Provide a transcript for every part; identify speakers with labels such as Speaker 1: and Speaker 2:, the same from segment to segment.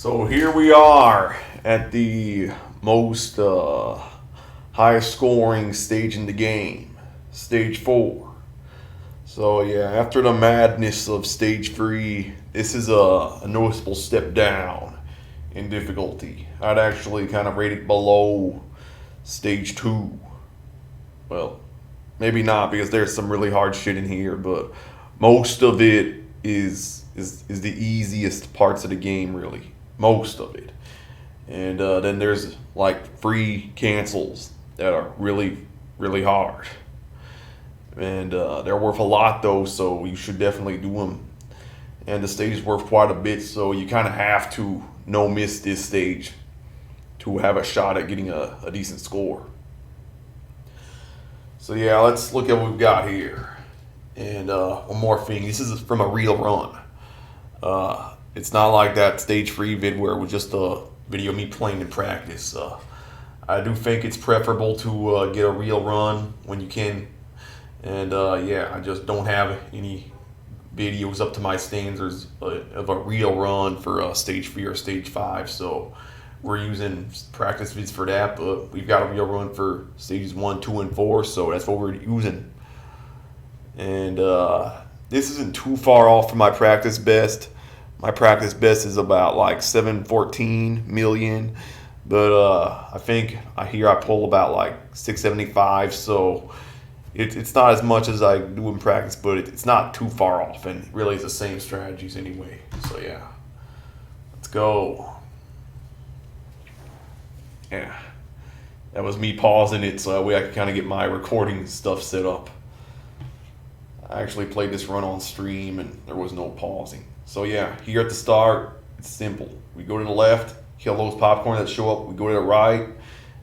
Speaker 1: So here we are at the most highest scoring stage in the game, stage 4. So yeah, after the madness of stage 3, this is a noticeable step down in difficulty. I'd actually kind of rate it below stage 2. Well, maybe not because there's some really hard shit in here, but most of it is the easiest parts of the game, really. Most of it. And then there's like free cancels that are really, really hard. And they're worth a lot though, so you should definitely do them. And the stage is worth quite a bit, so you kind of have to no miss this stage to have a shot at getting a decent score. So yeah, let's look at what we've got here. And one more thing, this is from a real run. It's not like that stage 3 vid where it was just a video of me playing in practice. I do think it's preferable to get a real run when you can. And yeah, I just don't have any videos up to my standards of a real run for stage 3 or stage 5. So we're using practice vids for that, but we've got a real run for stages 1, 2, and 4. So that's what we're using. And this isn't too far off from my practice best. My practice best is about like 714 million, but I think I pull about like 675. So it's not as much as I do in practice, but it's not too far off, and really it's the same strategies anyway. So yeah, let's go. Yeah, that was me pausing it so that way I could kind of get my recording stuff set up. I actually played this run on stream and there was no pausing. So yeah, here at the start, it's simple. We go to the left, kill those popcorn that show up. We go to the right,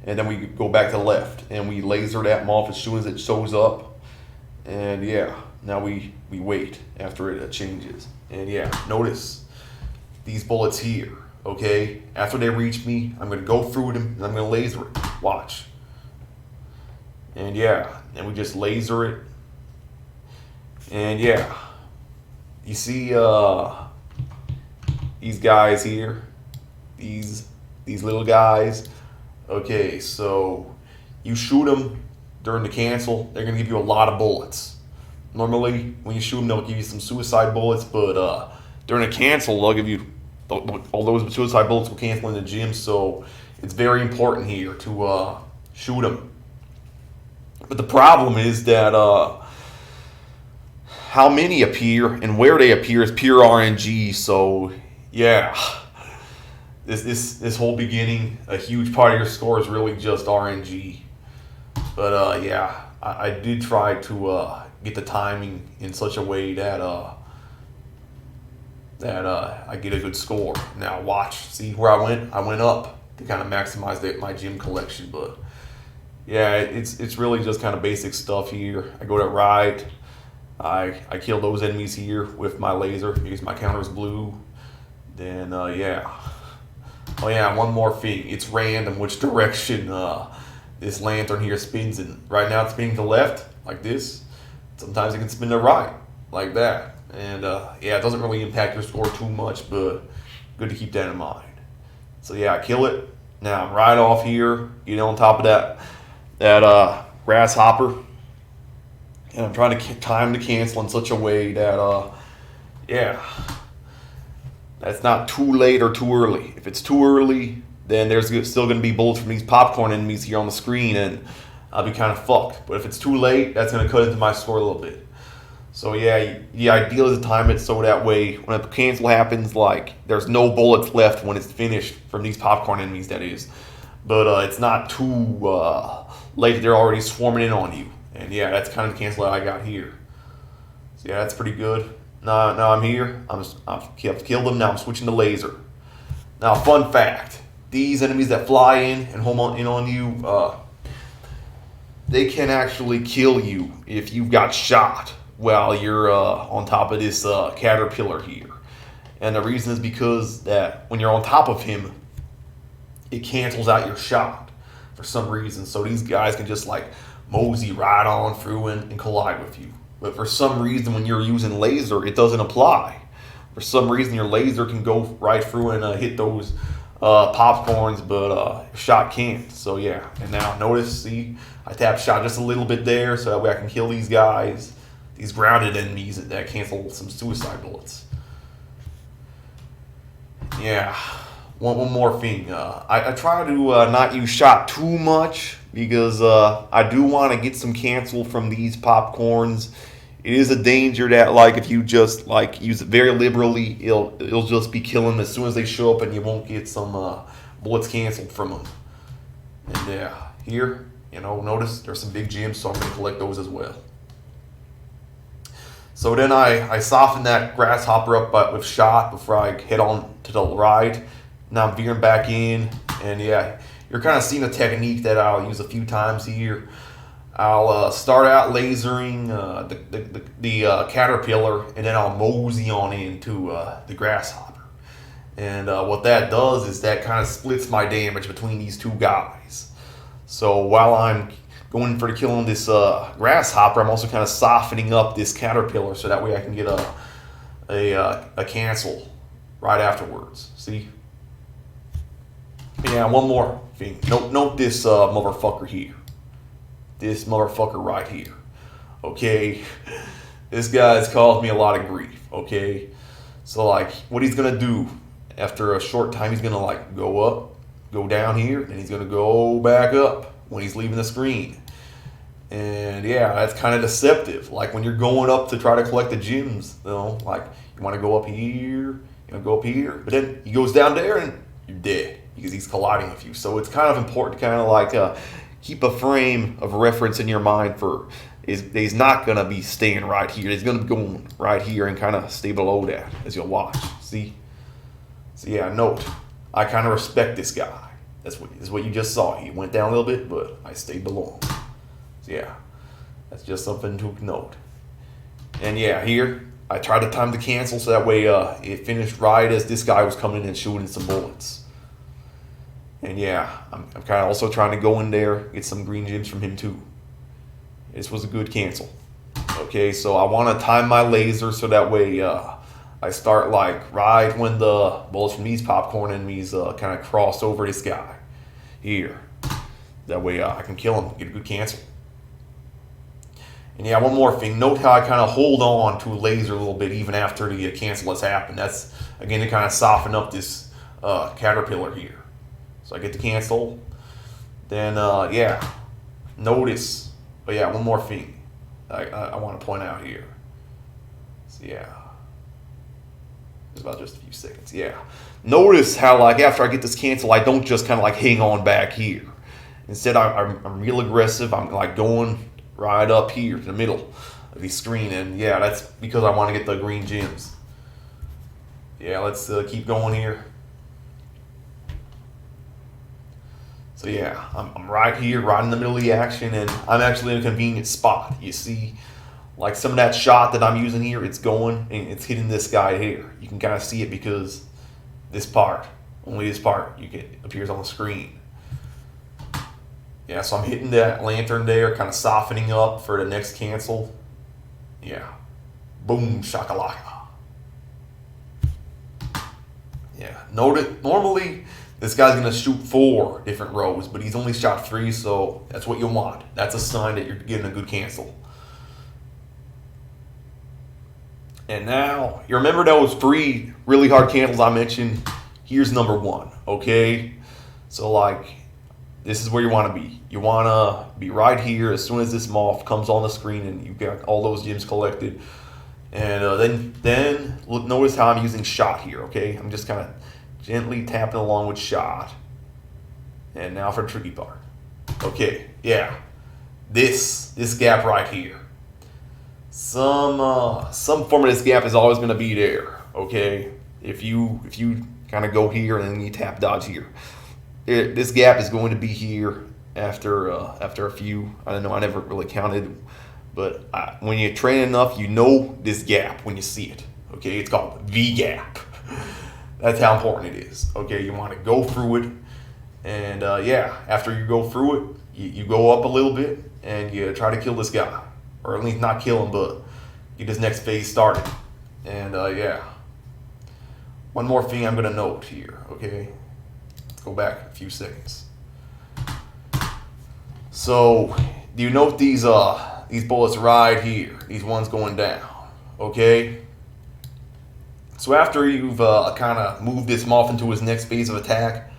Speaker 1: and then we go back to the left. And we laser that off as soon as it shows up. And yeah, now we wait after it changes. And yeah, notice these bullets here, okay? After they reach me, I'm going to go through them and I'm going to laser it. Watch. And yeah, and we just laser it. And yeah, you see these guys here, these little guys. Okay, so you shoot them during the cancel, they're gonna give you a lot of bullets. Normally, when you shoot them, they'll give you some suicide bullets, but during a cancel, they'll give you all those suicide bullets will cancel in the gym. So it's very important here to shoot them. But the problem is that how many appear and where they appear is pure RNG. So yeah, this whole beginning, a huge part of your score is really just RNG. But yeah, I did try to get the timing in such a way that I get a good score. Now watch, see where I went? I went up to kind of maximize my gym collection. But yeah, it's really just kind of basic stuff here. I go to right. I kill those enemies here with my laser because my counter is blue. Then yeah. Oh yeah, one more thing. It's random which direction this lantern here spins in. Right now it's spinning to the left, like this. Sometimes it can spin to the right, like that. And yeah, it doesn't really impact your score too much, but good to keep that in mind. So yeah, I kill it. Now I'm right off here, on top of that grasshopper. And I'm trying to time the cancel in such a way that, yeah, that's not too late or too early. If it's too early, then there's still going to be bullets from these popcorn enemies here on the screen, and I'll be kind of fucked. But if it's too late, that's going to cut into my score a little bit. So yeah, the ideal is to time it so that way when a cancel happens, like, there's no bullets left when it's finished from these popcorn enemies, that is. But it's not too late that they're already swarming in on you. And yeah, that's kind of the cancel that I got here. So yeah, that's pretty good. Now I'm here. I've killed them. Now I'm switching to laser. Now, fun fact: these enemies that fly in and home in on you, they can actually kill you if you got shot while you're on top of this caterpillar here. And the reason is because that when you're on top of him, it cancels out your shot for some reason. So these guys can just like mosey right on through and collide with you. But for some reason, when you're using laser, it doesn't apply. for some reason your laser can go right through and hit those popcorns, but shot can't. So yeah, and now notice, see, I tap shot just a little bit there so that way I can kill these guys, these grounded enemies that cancel some suicide bullets. Yeah, one more thing. I try to not use shot too much because I do want to get some cancel from these popcorns. It is a danger that, like, if you just like use it very liberally, it'll just be killing them as soon as they show up, and you won't get some bullets canceled from them. And yeah, here, notice there's some big gems, so I'm gonna collect those as well. So then I soften that grasshopper up with shot before I head on to the ride. Now I'm veering back in, and yeah, you're kind of seeing a technique that I'll use a few times here. I'll start out lasering the caterpillar, and then I'll mosey on into the grasshopper. And what that does is that kind of splits my damage between these two guys. So while I'm going for the kill on this grasshopper, I'm also kind of softening up this caterpillar so that way I can get a cancel right afterwards. See? Yeah, one more thing. Note this motherfucker here. This motherfucker right here. Okay? This guy's caused me a lot of grief. Okay? So, like, what he's gonna do after a short time, he's gonna, like, go up, go down here, and he's gonna go back up when he's leaving the screen. And yeah, that's kind of deceptive. Like when you're going up to try to collect the gems, like you want to go up here, go up here, but then he goes down there and you're dead because he's colliding with you. So it's kind of important to kind of like keep a frame of reference in your mind for he's not gonna be staying right here. He's gonna be going right here and kind of stay below that as you'll watch. See? So yeah, note, I kind of respect this guy. This is what you just saw. He went down a little bit, but I stayed below him. So yeah, that's just something to note. And yeah, here, I tried to time the cancel so that way it finished right as this guy was coming in and shooting some bullets. And yeah, I'm kind of also trying to go in there, get some green gems from him too. This was a good cancel. Okay, so I want to time my laser so that way I start like right when the bullets from these popcorn enemies kind of cross over this guy here. That way I can kill him, get a good cancel. And yeah, one more thing. Note how I kind of hold on to a laser a little bit even after the cancel has happened. That's, again, to kind of soften up this caterpillar here. So I get the cancel. Then, yeah, notice. But yeah, one more thing I want to point out here. So yeah. It's about just a few seconds. Yeah. Notice how, like, after I get this cancel, I don't just kind of like hang on back here. Instead, I'm real aggressive. I'm like going right up here in the middle of the screen, and yeah, that's because I want to get the green gems. Yeah, let's keep going here. So yeah, I'm right here, right in the middle of the action, and I'm actually in a convenient spot. You see, like some of that shot that I'm using here, it's going and it's hitting this guy here. You can kind of see it because this part, only this part, appears on the screen. Yeah, so I'm hitting that lantern there, kind of softening up for the next cancel. Yeah. Boom, shakalaka. Yeah, normally this guy's going to shoot 4 different rows, but he's only shot 3, so that's what you want. That's a sign that you're getting a good cancel. And now, you remember those 3 really hard cancels I mentioned? Here's number 1, okay? So, like, this is where you want to be. You want to be right here as soon as this moth comes on the screen and you've got all those gems collected. And then look, notice how I'm using shot here, okay? I'm just kind of gently tapping along with shot. And now for the tricky part. Okay, yeah. This gap right here. Some form of this gap is always going to be there, okay? If you kind of go here and then you tap dodge here. This gap is going to be here after a few. I don't know. I never really counted, but when you train enough, you know this gap when you see it. Okay, it's called V gap. That's how important it is. Okay, you want to go through it, and yeah, after you go through it, you go up a little bit and you try to kill this guy, or at least not kill him, but get this next phase started. And yeah, one more thing I'm gonna note here, okay? Let's go back a few seconds. So, do you note these bullets right here? These ones going down, okay? So after you've kind of moved this moth into his next phase of attack,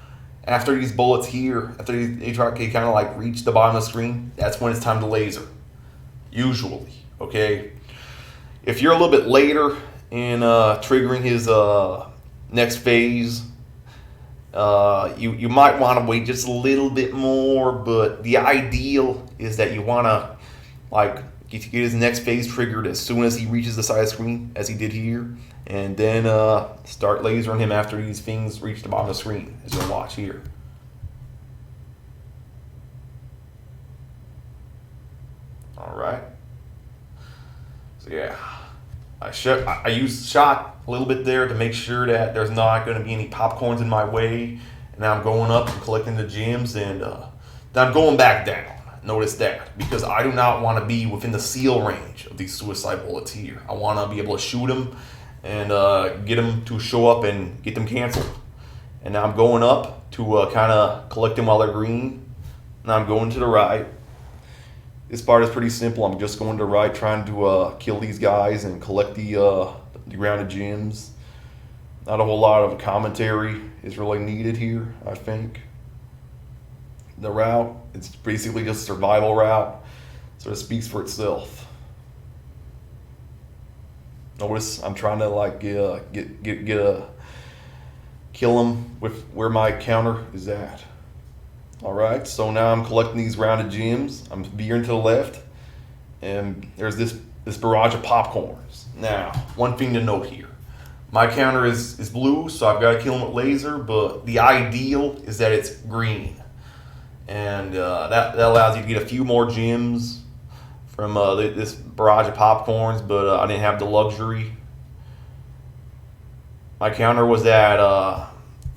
Speaker 1: after these bullets here, after they try to kind of like reach the bottom of the screen, that's when it's time to laser. Usually, okay? If you're a little bit later in triggering his next phase, you might want to wait just a little bit more, but the ideal is that you want to like get his next phase triggered as soon as he reaches the side screen, as he did here, and then start lasering him after these things reach the bottom of the screen, as you'll watch here. All right. So yeah, I used shot a little bit there to make sure that there's not going to be any popcorns in my way. And now I'm going up and collecting the gems, and then I'm going back down. Notice that, because I do not want to be within the seal range of these suicide bullets here. I want to be able to shoot them and get them to show up and get them canceled. And now I'm going up to kind of collect them while they're green. Now I'm going to the right. This part is pretty simple. I'm just going to the right, trying to kill these guys and collect the grounded gems. Not a whole lot of commentary is really needed here, I think. The route, it's basically just a survival route, so it speaks for itself. Notice I'm trying to like kill him with where my counter is at. All right, so now I'm collecting these rounded gems. I'm veering to the left, and there's this barrage of popcorns. Now, one thing to note here. My counter is blue, so I've got to kill him with laser, but the ideal is that it's green. And that allows you to get a few more gems from this barrage of popcorns, but I didn't have the luxury. My counter was at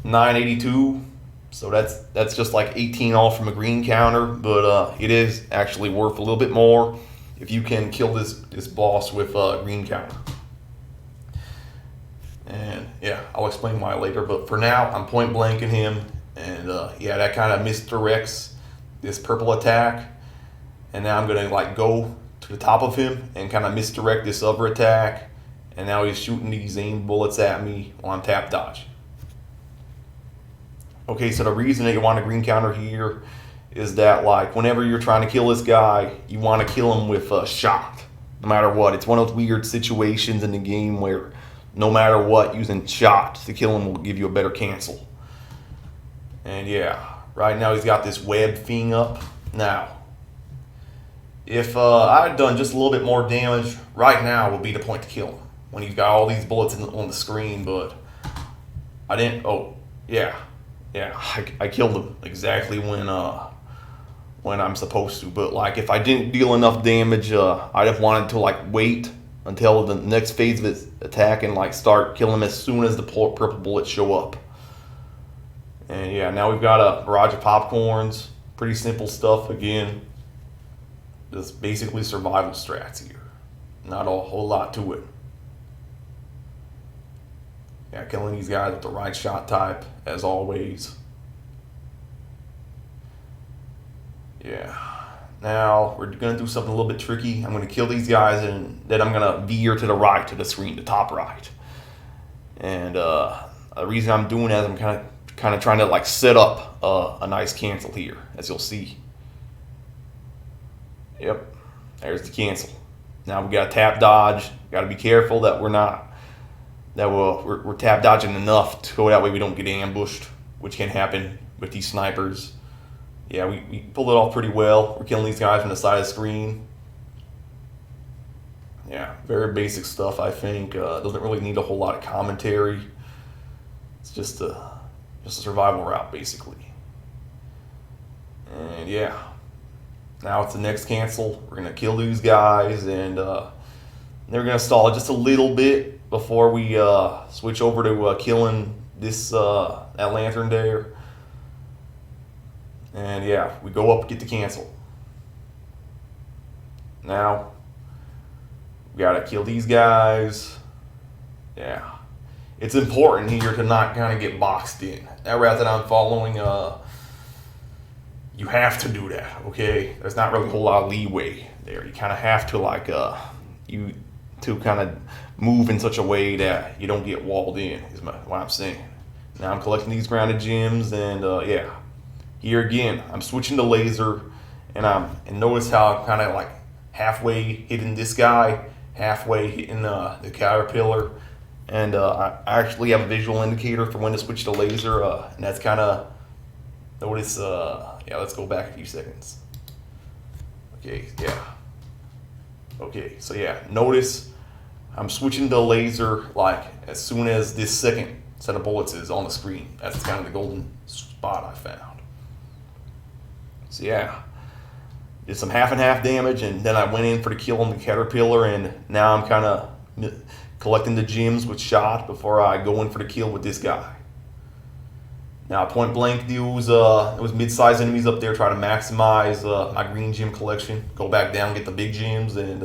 Speaker 1: 982, so that's just like 18 off from a green counter, but it is actually worth a little bit more if you can kill this boss with a green counter. And yeah, I'll explain why later, but for now, I'm point blanking him. And yeah, that kind of misdirects this purple attack. And now I'm going to like go to the top of him and kind of misdirect this other attack. And now he's shooting these aimed bullets at me while I'm tap dodging. Okay, so the reason that you want a green counter here is that like whenever you're trying to kill this guy, you want to kill him with a shot, no matter what. It's one of those weird situations in the game where no matter what, using shot to kill him will give you a better cancel. And yeah, right now he's got this web thing up. Now, if I had done just a little bit more damage, right now would be the point to kill him. When he's got all these bullets on the screen, but I didn't, oh, yeah, I killed him exactly when I'm supposed to. But like, if I didn't deal enough damage, I'd have wanted to like wait until the next phase of his attack and like start killing him as soon as the purple bullets show up. And yeah, now we've got a barrage of popcorns. Pretty simple stuff again. Just basically survival strats here. Not a whole lot to it. Yeah, killing these guys with the right shot type, as always. Yeah. Now, we're going to do something a little bit tricky. I'm going to kill these guys, and then I'm going to veer to the right, to the screen, the top right. And the reason I'm doing that is I'm kind of trying to like set up a nice cancel here, as you'll see. Yep, there's the cancel. Now we got to tap dodge. Got to be careful that we're tap dodging enough to go that way we don't get ambushed, which can happen with these snipers. Yeah, we pulled it off pretty well. We're killing these guys from the side of the screen. Yeah, very basic stuff, I think. Doesn't really need a whole lot of commentary. It's just a survival route, basically. And yeah, now it's the next cancel. We're going to kill these guys, and they're going to stall just a little bit before we switch over to killing that lantern there. And yeah, we go up, get the cancel. Now, we gotta kill these guys. Yeah. it's important here to not kind of get boxed in. That route that I'm following, you have to do that, okay? There's not really a whole lot of leeway there. You kind of have to to kind of move in such a way that you don't get walled in, is what I'm saying. Now I'm collecting these grounded gems, and yeah, here again, I'm switching to laser, and notice how I'm kind of like halfway hitting this guy, halfway hitting the caterpillar, and I actually have a visual indicator for when to switch to laser, and that's kind of, notice, yeah, let's go back a few seconds. Okay, yeah. Okay, so yeah, notice I'm switching to laser like as soon as this second set of bullets is on the screen. That's kind of the golden spot I found. So yeah, did some half and half damage, and then I went in for the kill on the caterpillar, and now I'm kind of collecting the gems with shot before I go in for the kill with this guy. Now point blank, there was mid-sized enemies up there. Try to maximize my green gem collection. Go back down, get the big gems, and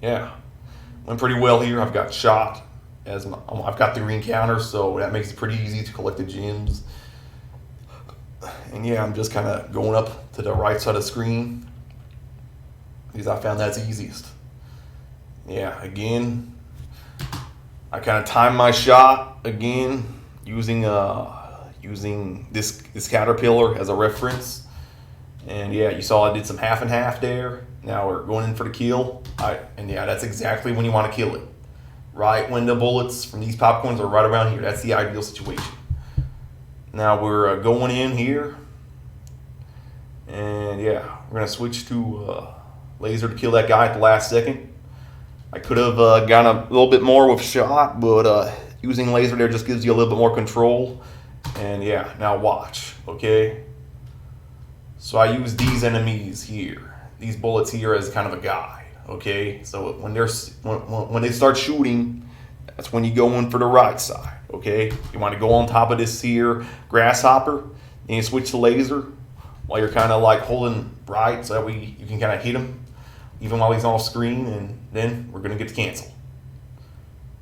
Speaker 1: yeah, went pretty well here. I've got shot I've got the green counter, so that makes it pretty easy to collect the gems. And yeah, I'm just kind of going up to the right side of the screen because I found that's easiest. Yeah, again, I kind of timed my shot again using this caterpillar as a reference. And yeah, you saw I did some half and half there. Now we're going in for the kill. And yeah, that's exactly when you want to kill it. Right when the bullets from these popcorns are right around here. That's the ideal situation. Now we're going in here. And yeah, we're going to switch to laser to kill that guy at the last second. I could have gotten a little bit more with shot, but using laser there just gives you a little bit more control. And yeah, now watch, okay? So I use these enemies here, these bullets here, as kind of a guide, okay? So when they start shooting, that's when you go in for the right side, okay? You want to go on top of this here grasshopper, and you switch to laser while you're kind of like holding right, so that way you can kind of hit him even while he's off screen, and then we're gonna get to cancel.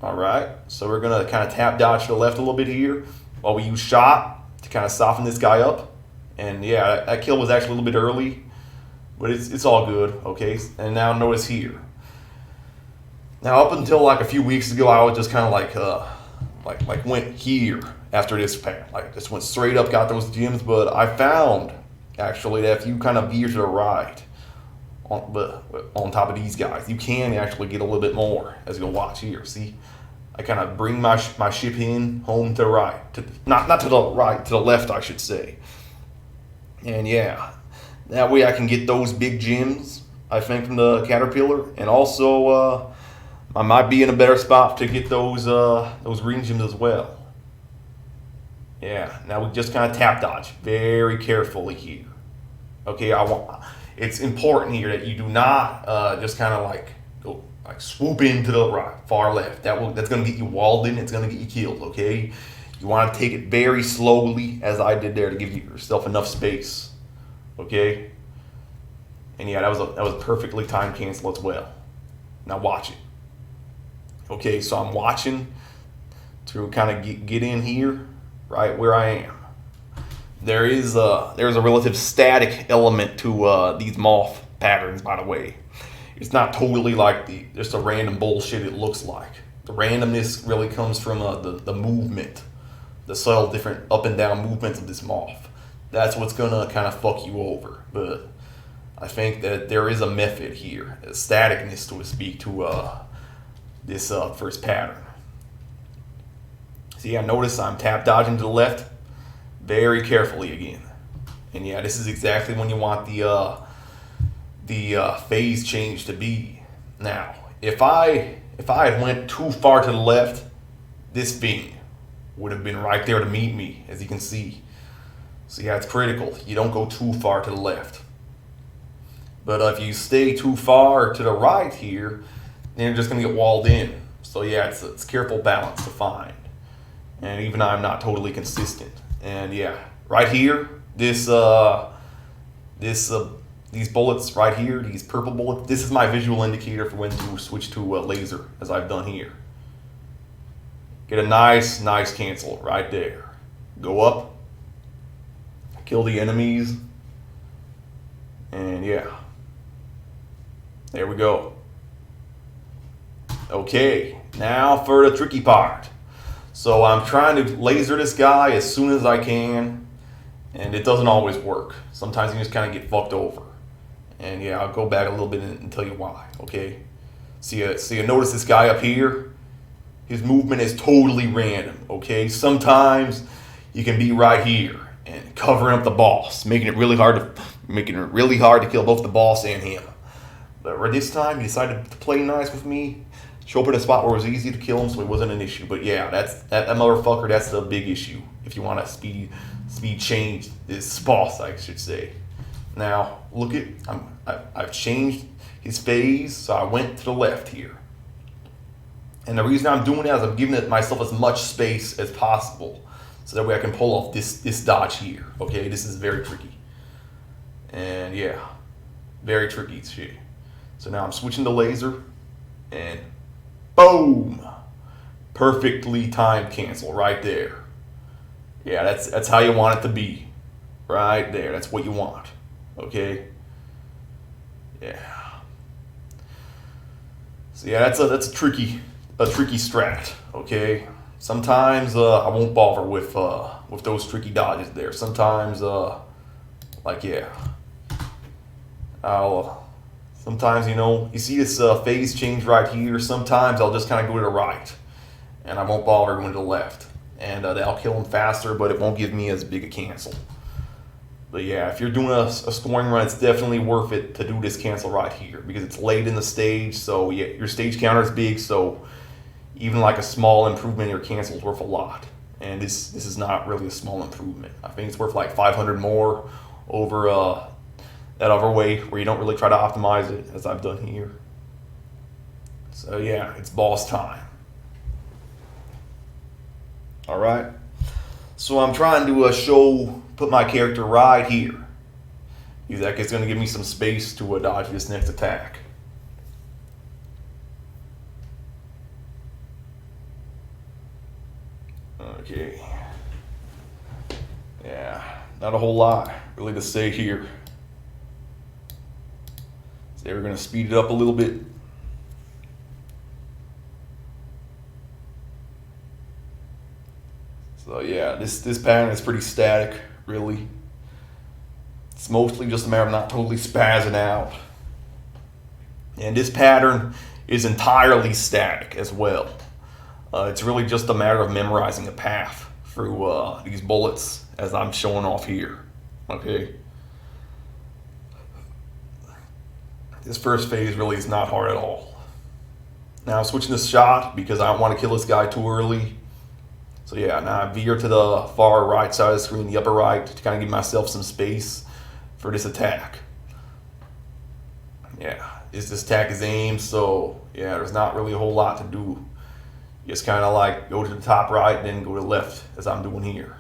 Speaker 1: All right, so we're gonna kind of tap dodge to the left a little bit here while we use shot to kind of soften this guy up. And yeah, that kill was actually a little bit early, but it's all good, okay? And now notice here. Now up until like a few weeks ago, I was just kind of like went here after this path, like just went straight up, got those gems. But I found actually that if you kind of veer to the right, on top of these guys, you can actually get a little bit more, as you'll watch here. See, I kind of bring my ship in home to the right, not to the right, to the left, I should say. And yeah, that way I can get those big gems, I think, from the caterpillar, and also I might be in a better spot to get those green gems as well. Yeah, now we just kind of tap dodge very carefully here. Okay, it's important here that you do not just kind of like go like swoop into the right, far left. That's going to get you walled in. It's going to get you killed. Okay, you want to take it very slowly, as I did there, to give yourself enough space. Okay, and yeah, that was a perfectly timed cancel as well. Now watch it. Okay, so I'm watching to kind of get in here, right where I am. There's a relative static element to these moth patterns, by the way. It's not totally like just a random bullshit it looks like. The randomness really comes from the movement, the subtle different up and down movements of this moth. That's what's gonna kind of fuck you over. But I think that there is a method here, a staticness, so to speak, to this first pattern. See, I notice I'm tap dodging to the left very carefully again. And yeah, this is exactly when you want the phase change to be. Now, if I had went too far to the left, this thing would have been right there to meet me, as you can see. So yeah, it's critical. You don't go too far to the left. But if you stay too far to the right here, then you're just gonna get walled in. So yeah, it's careful balance to find. And even I'm not totally consistent. And yeah, right here, these bullets right here, these purple bullets, this is my visual indicator for when to switch to laser, as I've done here. Get a nice cancel right there. Go up. Kill the enemies. And yeah. There we go. Okay, now for the tricky part. So I'm trying to laser this guy as soon as I can, and it doesn't always work. Sometimes you just kind of get fucked over. And yeah, I'll go back a little bit and tell you why, okay? See you notice this guy up here? His movement is totally random, okay? Sometimes you can be right here and covering up the boss, making it really hard to kill both the boss and him. But this time, he decided to play nice with me, show up at a spot where it was easy to kill him, so it wasn't an issue. But yeah, that motherfucker, that's the big issue. If you want to speed change this boss, I should say. Now, look at, I've changed his phase, so I went to the left here. And the reason I'm doing that is I'm giving myself as much space as possible, so that way I can pull off this dodge here. Okay, this is very tricky. And yeah, very tricky shit. So now I'm switching to laser, and boom! Perfectly timed cancel right there. Yeah, that's how you want it to be. Right there, that's what you want. Okay? Yeah. So yeah, that's a tricky strat, okay? Sometimes I won't bother with those tricky dodges there. Sometimes like yeah. Sometimes, you see this phase change right here. Sometimes I'll just kind of go to the right, and I won't bother going to the left. And that'll kill him faster, but it won't give me as big a cancel. But yeah, if you're doing a scoring run, it's definitely worth it to do this cancel right here, because it's late in the stage, so yeah, your stage counter is big, so even like a small improvement in your cancel is worth a lot. And this is not really a small improvement. I think it's worth like 500 more over that other way where you don't really try to optimize it, as I've done here. So yeah, it's boss time. All right. So I'm trying to put my character right here. That is going to give me some space to dodge this next attack. Okay. Yeah, not a whole lot really to say here. So we're going to speed it up a little bit. So yeah, this pattern is pretty static, really. It's mostly just a matter of not totally spazzing out. And this pattern is entirely static as well. It's really just a matter of memorizing a path through these bullets as I'm showing off here. Okay. This first phase really is not hard at all. Now I'm switching this shot because I don't want to kill this guy too early. So yeah, now I veer to the far right side of the screen, the upper right, to kind of give myself some space for this attack. Yeah, this attack is aimed, so yeah, there's not really a whole lot to do. Just kind of like go to the top right, then go to the left, as I'm doing here.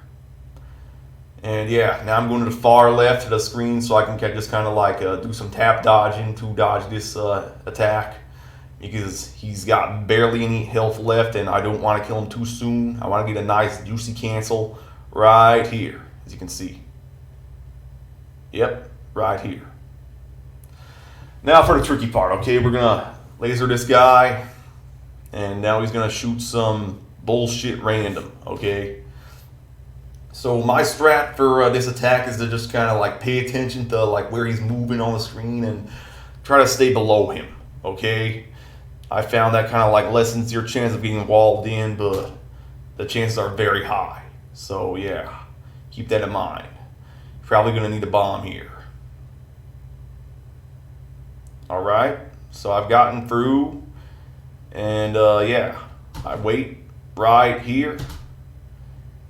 Speaker 1: And yeah, now I'm going to the far left of the screen so I can just kind of like do some tap dodging to dodge this attack, because he's got barely any health left and I don't want to kill him too soon. I want to get a nice juicy cancel right here, as you can see. Yep, right here. Now for the tricky part, okay? We're going to laser this guy, and now he's going to shoot some bullshit random, okay? So my strat for this attack is to just kind of like pay attention to like where he's moving on the screen and try to stay below him, okay? I found that kind of like lessens your chance of getting walled in, but the chances are very high. So yeah, keep that in mind. Probably going to need a bomb here. All right, so I've gotten through, and yeah, I wait right here,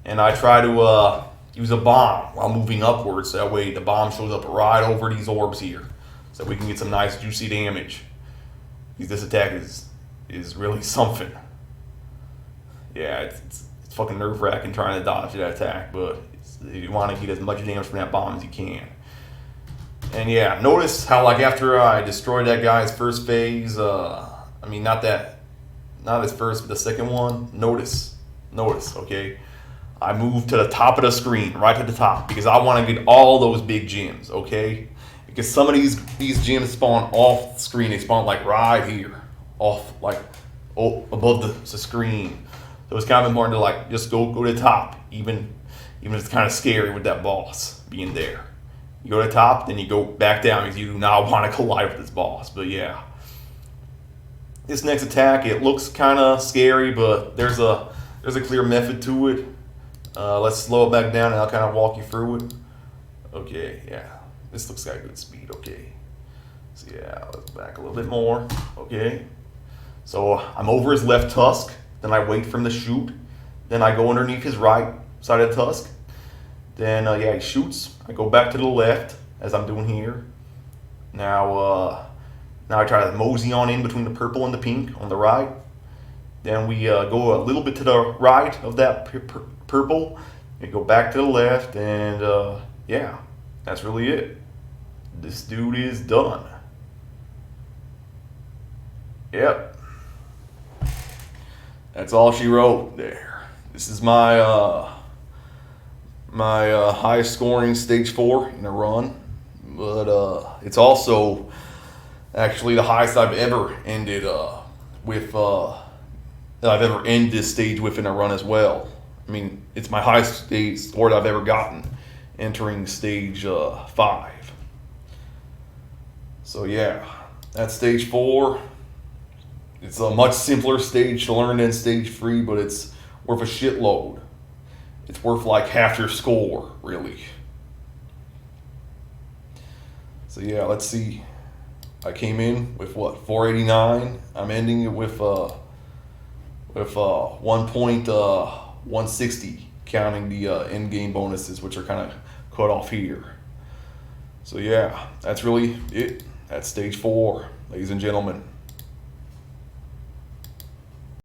Speaker 1: and I try to use a bomb while moving upwards. That way the bomb shows up right over these orbs here, so we can get some nice juicy damage. This attack is really something. Yeah, it's fucking nerve-wracking trying to dodge that attack, but you want to get as much damage from that bomb as you can. And yeah, notice how like after I destroyed that guy's phase, I mean not his first, but the second one. Notice Notice, okay? I move to the top of the screen, right to the top, because I want to get all those big gems, okay? Because some of these gems spawn off the screen. They spawn like right here, off like above the screen. So it's kind of important to like just go to the top, even if it's kind of scary with that boss being there. You go to the top, then you go back down because you do not want to collide with this boss. But yeah, this next attack, it looks kind of scary, but there's a clear method to it. Let's slow it back down and I'll kind of walk you through it. Okay, yeah. This looks like good speed, okay. So yeah, let's back a little bit more, okay. So I'm over his left tusk, then I wait for him to shoot. Then I go underneath his right side of the tusk. Then, yeah, he shoots. I go back to the left, as I'm doing here. Now I try to mosey on in between the purple and the pink on the right. Then we go a little bit to the right of that purple. And go back to the left, and yeah, that's really it. This dude is done. Yep. That's all she wrote there. This is my highest scoring stage 4 in a run, but it's also actually the highest I've ever ended with that I've ever ended this stage with in a run as well. I mean, it's my highest stage score that I've ever gotten entering stage 5. So yeah, that's stage 4. It's a much simpler stage to learn than stage 3, but it's worth a shitload. It's worth like half your score, really. So yeah, let's see. I came in with what, 489. I'm ending it with 1.160, counting the end game bonuses, which are kind of cut off here. So yeah, that's really it. That's stage 4, ladies and gentlemen.